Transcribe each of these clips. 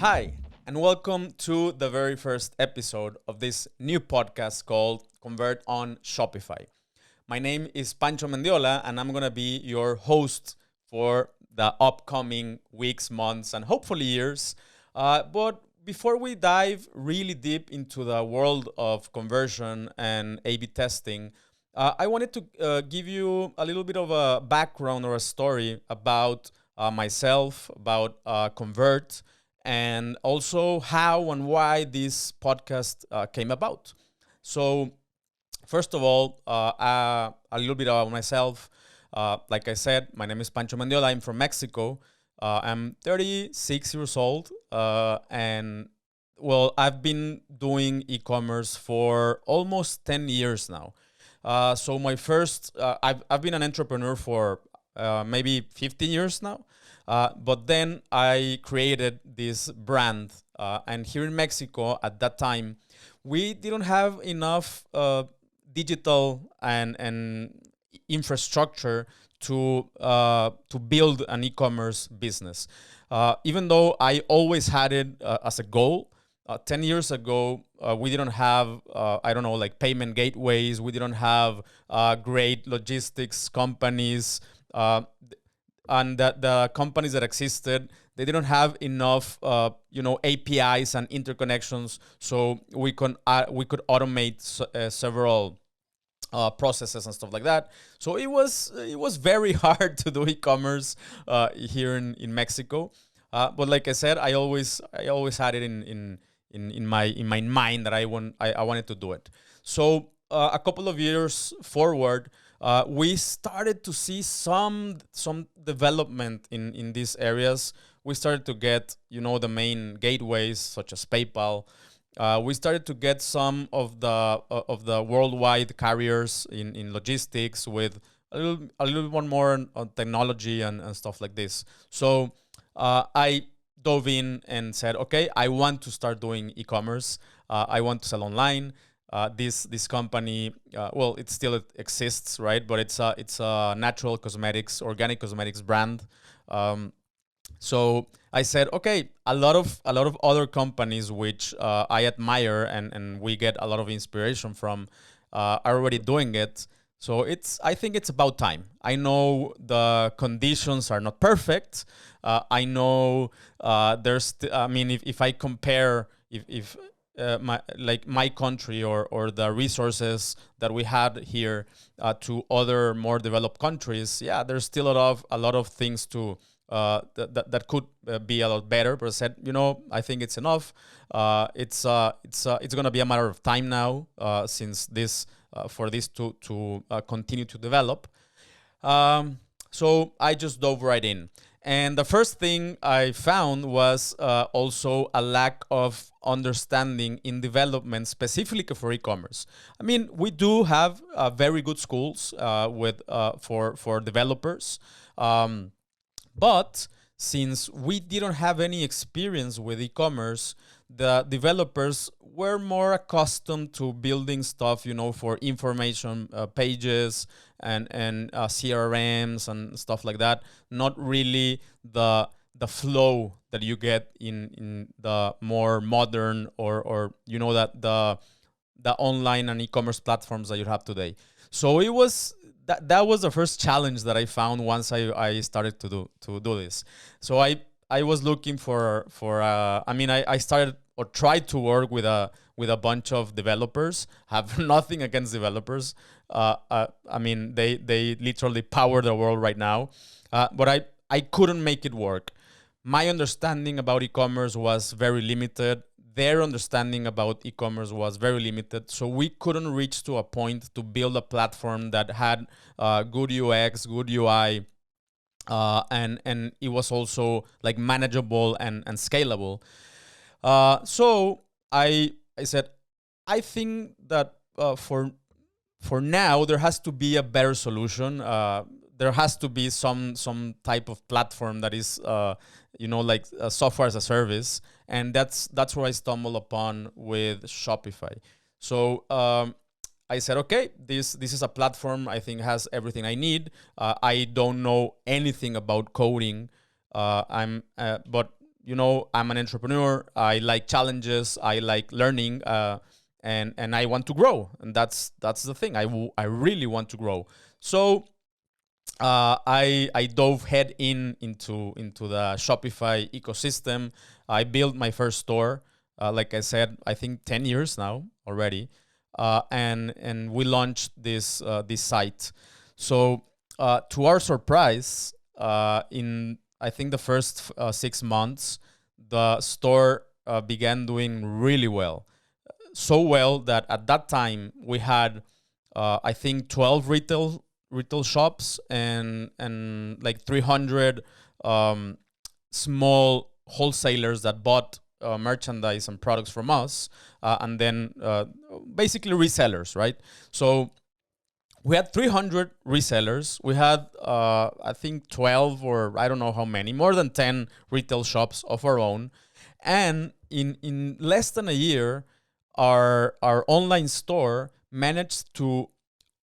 Hi, and welcome to the very first episode of this new podcast called Convert on Shopify. My name is Pancho Mendiola, and I'm going to be your host for the upcoming weeks, months, and hopefully years. But before we dive really deep into the world of conversion and A/B testing, I wanted to give you a little bit of a background or a story about myself, about Convert, and also how and why this podcast came about. So, first of all, a little bit about myself. Like I said, my name is Pancho Mendiola. I'm from Mexico. I'm 36 years old, and well, I've been doing e-commerce for almost 10 years now. So my first, I've been an entrepreneur for maybe 15 years now. But then I created this brand. And here in Mexico at that time, we didn't have enough digital and infrastructure to build an e-commerce business. Even though I always had it as a goal, 10 years ago, we didn't have, I don't know, like payment gateways. We didn't have great logistics companies. And the companies that existed, they didn't have enough APIs and interconnections, so we could automate several processes and stuff like that. So it was very hard to do e-commerce here in Mexico. But like I said, I always had it in my mind that I wanted to do it. So a couple of years forward, we started to see some development in these areas. We started to get the main gateways such as PayPal. We started to get some of the worldwide carriers in logistics with a little bit more on technology and stuff like this. So I dove in and said, okay, I want to start doing e-commerce. I want to sell online. This company, well, it still exists, right? But it's a natural cosmetics, organic cosmetics brand. So I said, okay, a lot of other companies which I admire and we get a lot of inspiration from are already doing it. So I think it's about time. I know the conditions are not perfect. I know I mean, if I compare, if my country or the resources that we had here to other more developed countries, yeah, there's still a lot of things to that could be a lot better. But I said, I think it's enough. It's gonna be a matter of time now, since this for this to continue to develop. So I just dove right in. And the first thing I found was also a lack of understanding in development, specifically for e-commerce. I mean, we do have very good schools for developers, but since we didn't have any experience with e-commerce, the developers were more accustomed to building stuff, for information pages and CRMs and stuff like that. Not really the flow that you get in the more modern or that the online and e-commerce platforms that you have today. So it was that was the first challenge that I found once I started to do this. So I was looking for I started or tried to work with a bunch of developers. Have nothing against developers. I mean, they literally power the world right now. But I couldn't make it work. My understanding about e-commerce was very limited. Their understanding about e-commerce was very limited. So we couldn't reach to a point to build a platform that had good UX, good UI, and it was also like manageable and scalable. So I said, I think that for now there has to be a better solution. There has to be some type of platform that is like software as a service, and that's where I stumbled upon with Shopify. So I said, okay, this is a platform I think has everything I need. I don't know anything about coding. But I'm an entrepreneur. I like challenges. I like learning, and I want to grow. And that's the thing. I really want to grow. So I dove head into the Shopify ecosystem. I built my first store. Like I said, I think 10 years now already, and we launched this site. So to our surprise, in I think the first 6 months, the store began doing really well. So well that at that time we had I think 12 retail shops and like 300 um, small wholesalers that bought merchandise and products from us, and then basically resellers, right? So we had 300 resellers. We had, I think, 12 or I don't know how many, more than 10 retail shops of our own. And in less than a year, our online store managed to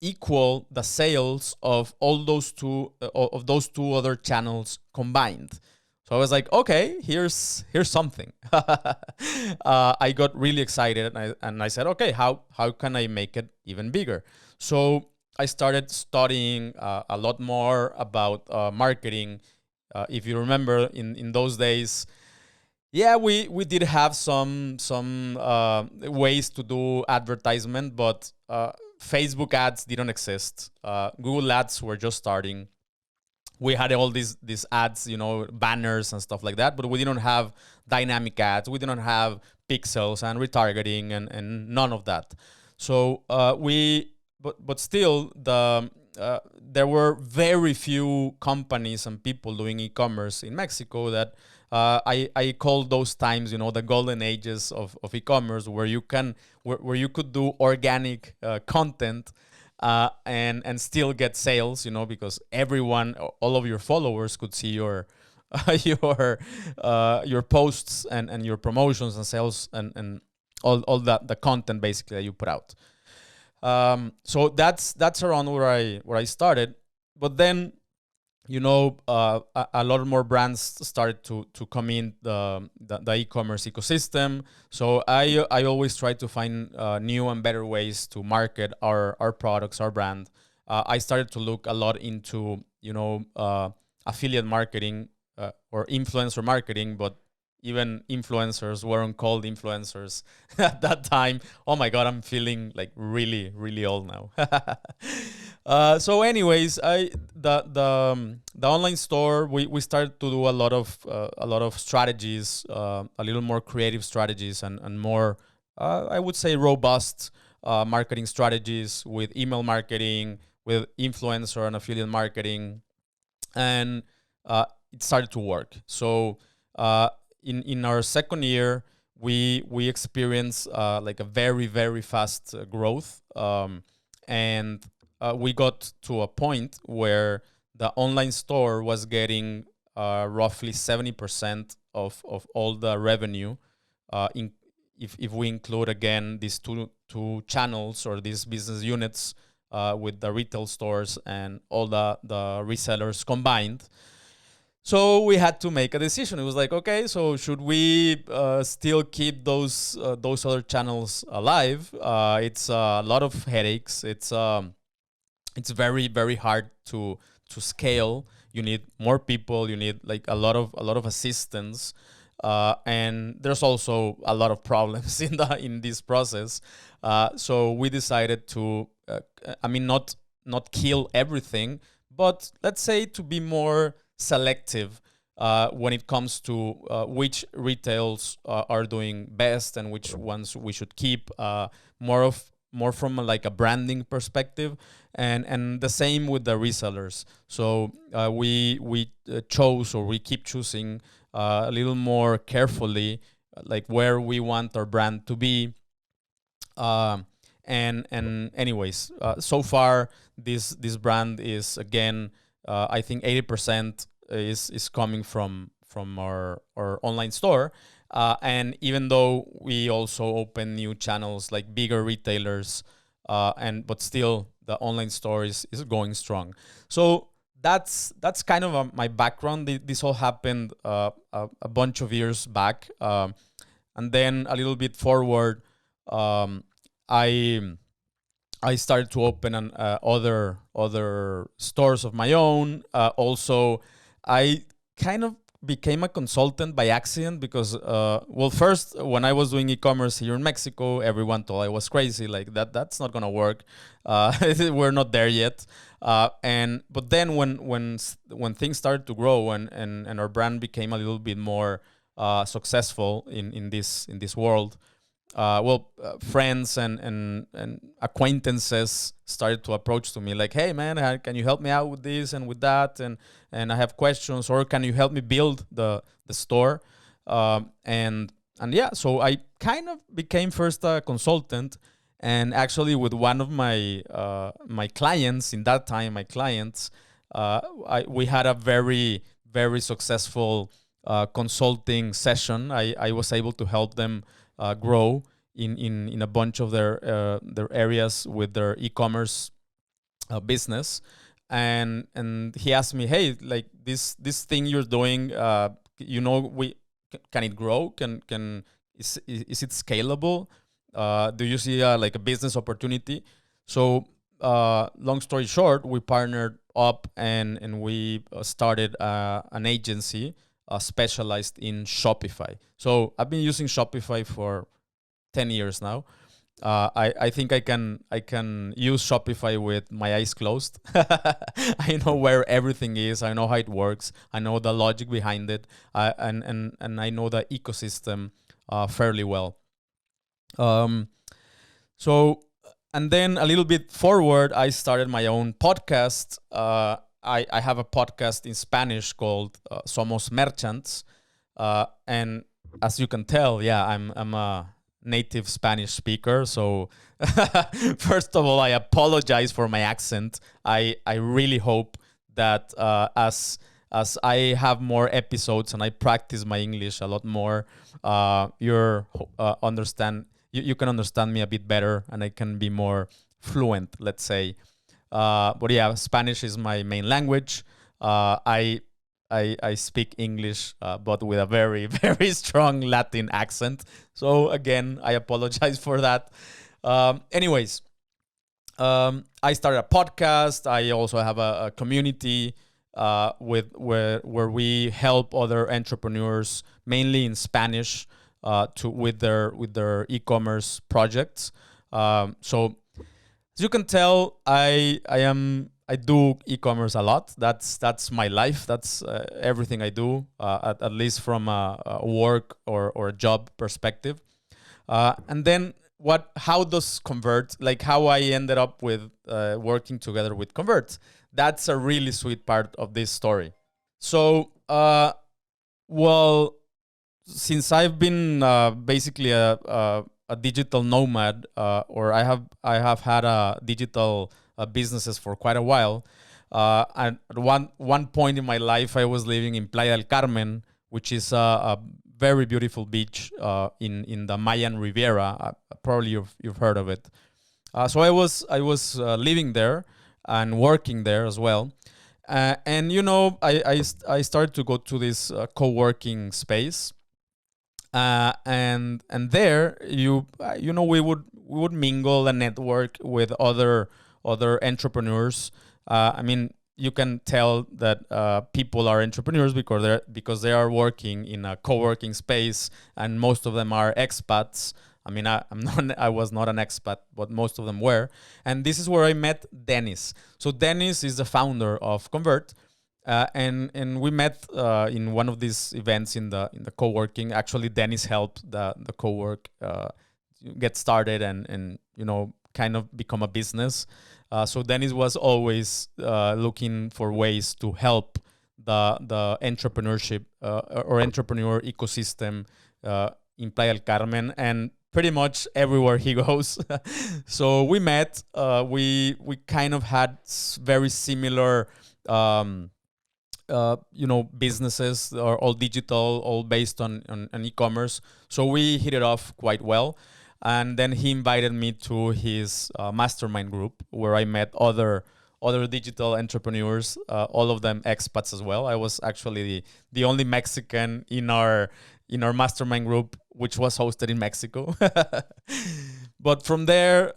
equal the sales of all those two other channels combined. So I was like, okay, here's something. I got really excited, and I said, okay, how can I make it even bigger? So I started studying a lot more about marketing. If you remember, in those days, yeah, we did have some ways to do advertisement, but Facebook ads didn't exist. Google ads were just starting. We had all these ads, banners and stuff like that, but we didn't have dynamic ads. We didn't have pixels and retargeting and none of that. So but still there were very few companies and people doing e-commerce in Mexico that I call those times, the golden ages of e-commerce, where you could do organic content and still get sales, because everyone, all of your followers could see your your posts and your promotions and sales and all that, the content basically that you put out. So that's around where I started, but then a lot more brands started to come in the e-commerce ecosystem. So I always try to find new and better ways to market our products, our brand. I started to look a lot into affiliate marketing or influencer marketing, but even influencers weren't called influencers at that time. Oh my God, I'm feeling like really, really old now. So anyways, the online store, we started to do a lot of strategies, a little more creative strategies and more, I would say, robust marketing strategies with email marketing, with influencer and affiliate marketing, and it started to work. So in our second year, we experienced like a very, very fast growth, and we got to a point where the online store was getting roughly 70% of all the revenue, if we include again these two channels or these business units, with the retail stores and all the resellers combined. So we had to make a decision. It was like, okay, so should we still keep those other channels alive? It's a lot of headaches. It's very, very hard to scale. You need more people. You need like a lot of assistance, and there's also a lot of problems in this process. So we decided to, not kill everything, but let's say to be more selective when it comes to which retails are doing best and which ones we should keep, more from like a branding perspective, and the same with the resellers. So we chose, or we keep choosing a little more carefully, like where we want our brand to be. And anyways, so far this brand is, again, I think 80% is coming from our online store. And even though we also open new channels like bigger retailers, but still the online store is going strong. So that's kind of my background. This all happened a bunch of years back, and then a little bit forward, um, I I started to open other stores of my own. Also, I kind of became a consultant by accident because, well, first when I was doing e-commerce here in Mexico, everyone thought I was crazy. Like that's not gonna work. We're not there yet. And but then when things started to grow and our brand became a little bit more successful in this world, friends and acquaintances started to approach to me like, "Hey, man, can you help me out with this and with that? And I have questions, or can you help me build the store?" And yeah, so I kind of became first a consultant, and actually with one of my clients in that time, we had a very successful consulting session. I was able to help them grow in a bunch of their areas with their e-commerce business, and he asked me, "Hey, like this thing you're doing, we can it grow? Can is it scalable? Do you see like a business opportunity?" So long story short, we partnered up and we started an agency specialized in Shopify. So I've been using Shopify for 10 years now. I think I can use Shopify with my eyes closed. I know where everything is. I know how it works. I know the logic behind it. And I know the ecosystem fairly well. Um, so and then a little bit forward, I started my own podcast. I have a podcast in Spanish called Somos Merchants, and as you can tell, yeah, I'm a native Spanish speaker. So first of all, I apologize for my accent. I really hope that as I have more episodes and I practice my English a lot more, you can understand me a bit better and I can be more fluent, let's say. But yeah, Spanish is my main language. I speak English, but with a very very strong Latin accent. So again, I apologize for that. Anyways, I started a podcast. I also have a community where we help other entrepreneurs, mainly in Spanish, to with their e-commerce projects. So as you can tell, I do e-commerce a lot. That's my life. That's everything I do, at least from a work or a job perspective. And then how does Convert, like how I ended up with working together with Convert? That's a really sweet part of this story. So, well, since I've been basically a digital nomad, or I have had a digital businesses for quite a while. And at one point in my life, I was living in Playa del Carmen, which is a very beautiful beach in the Mayan Riviera. Probably you've heard of it. So I was living there and working there as well. And I started to go to this co-working space, and there we would mingle and network with other entrepreneurs. I mean, you can tell that people are entrepreneurs because they are working in a co-working space, and most of them are expats. I mean, I was not an expat, but most of them were. And this is where I met Dennis. So Dennis is the founder of Convert. And we met in one of these events in the co-working. Actually, Dennis helped the co-work get started and kind of become a business. So Dennis was always looking for ways to help the entrepreneurship or entrepreneur ecosystem in Playa del Carmen and pretty much everywhere he goes. So we met. We kind of had very similar. Businesses are all digital, all based on e-commerce. So we hit it off quite well. And then he invited me to his mastermind group where I met other digital entrepreneurs, all of them expats as well. I was actually the only Mexican in our mastermind group, which was hosted in Mexico. But from there,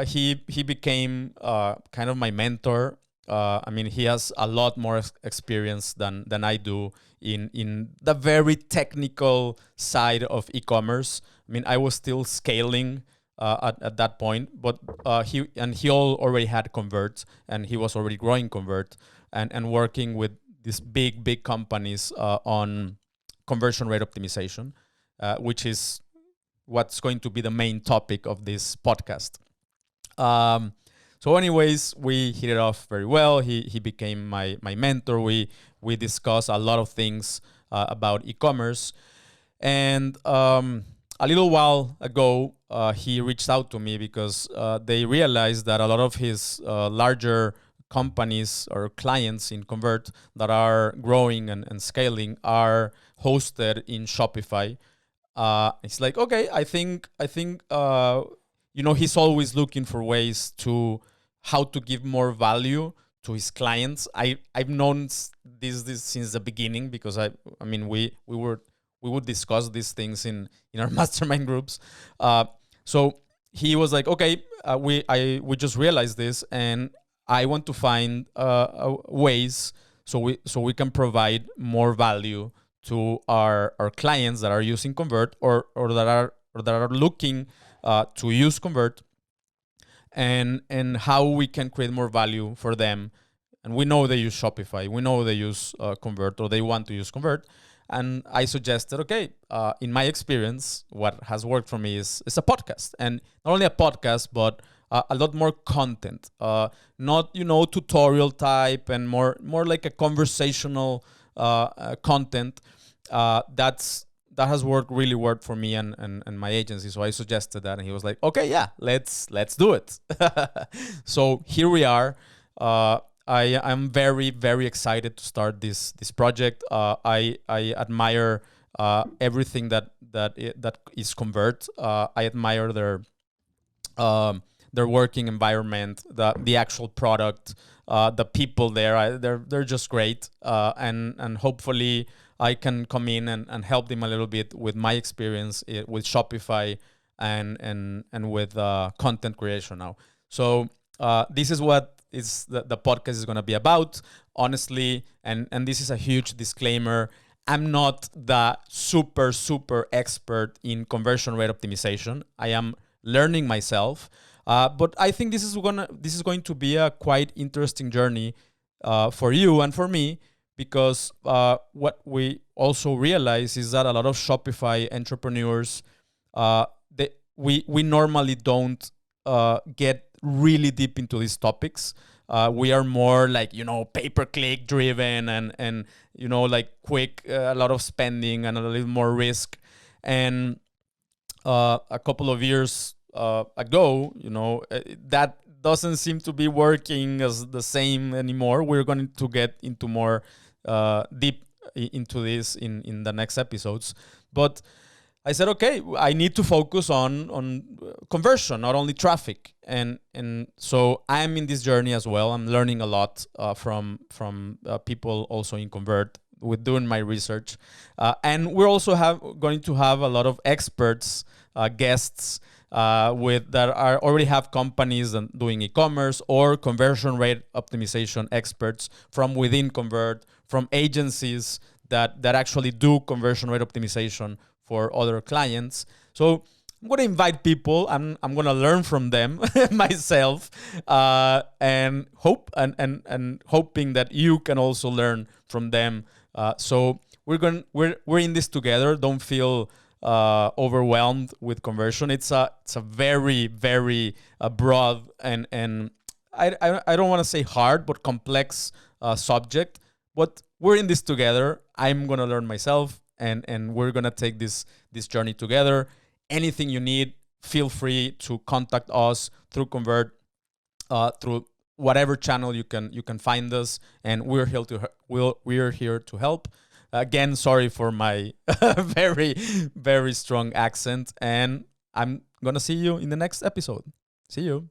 he became kind of my mentor. I mean, he has a lot more experience than I do in the very technical side of e-commerce. I mean, I was still scaling at that point, but he already had Convert, and he was already growing Convert and working with these big companies on conversion rate optimization, which is what's going to be the main topic of this podcast. So anyways, we hit it off very well. He became my mentor. We discussed a lot of things about e-commerce. And a little while ago, he reached out to me because they realized that a lot of his larger companies or clients in Convert that are growing and scaling are hosted in Shopify. It's like, okay, I think he's always looking for ways to how to give more value to his clients. I've known this since the beginning, because I mean we would discuss these things in our mastermind groups. So he was like, okay, we just realized this, and I want to find ways so we can provide more value to our clients that are using Convert or that are looking to use Convert, and how we can create more value for them. And we know they use Shopify, we know they use Convert, or they want to use Convert. And I suggested, okay, in my experience, what has worked for me is a podcast, and not only a podcast, but a lot more content, not tutorial type, and more like a conversational content. That has really worked for me and my agency. So I suggested that, and he was like, okay, yeah, let's do it. So here we are. I'm very, very excited to start this project. I admire everything that is Convert. I admire their working environment, the actual product, the people there. They're just great, and hopefully I can come in and help them a little bit with my experience with Shopify and with content creation now. So this is what the podcast is going to be about, honestly, and this is a huge disclaimer. I'm not the super expert in conversion rate optimization. I am learning myself, but I think this is going to be a quite interesting journey for you and for me, because what we also realize is that a lot of Shopify entrepreneurs, we normally don't get really deep into these topics. We are more like, pay-per-click driven and like quick, a lot of spending and a little more risk. And a couple of years ago, that doesn't seem to be working as the same anymore. We're going to get into more deep into this in the next episodes. But I said, okay, I need to focus on conversion, not only traffic. And so I'm in this journey as well. I'm learning a lot from people also in Convert with doing my research. And we're also going to have a lot of experts, guests that already have companies and doing e-commerce or conversion rate optimization experts from within Convert, from agencies that actually do conversion rate optimization for other clients. So I'm going to invite people. I'm going to learn from them myself, and hoping that you can also learn from them. So we're in this together. Don't feel overwhelmed with conversion. It's a very, very broad and I don't want to say hard, but complex subject. But we're in this together. I'm gonna learn myself, and we're gonna take this journey together. Anything you need, feel free to contact us through Convert, through whatever channel you can find us, and we're here to help. Again, sorry for my very, very strong accent, and I'm gonna see you in the next episode. See you.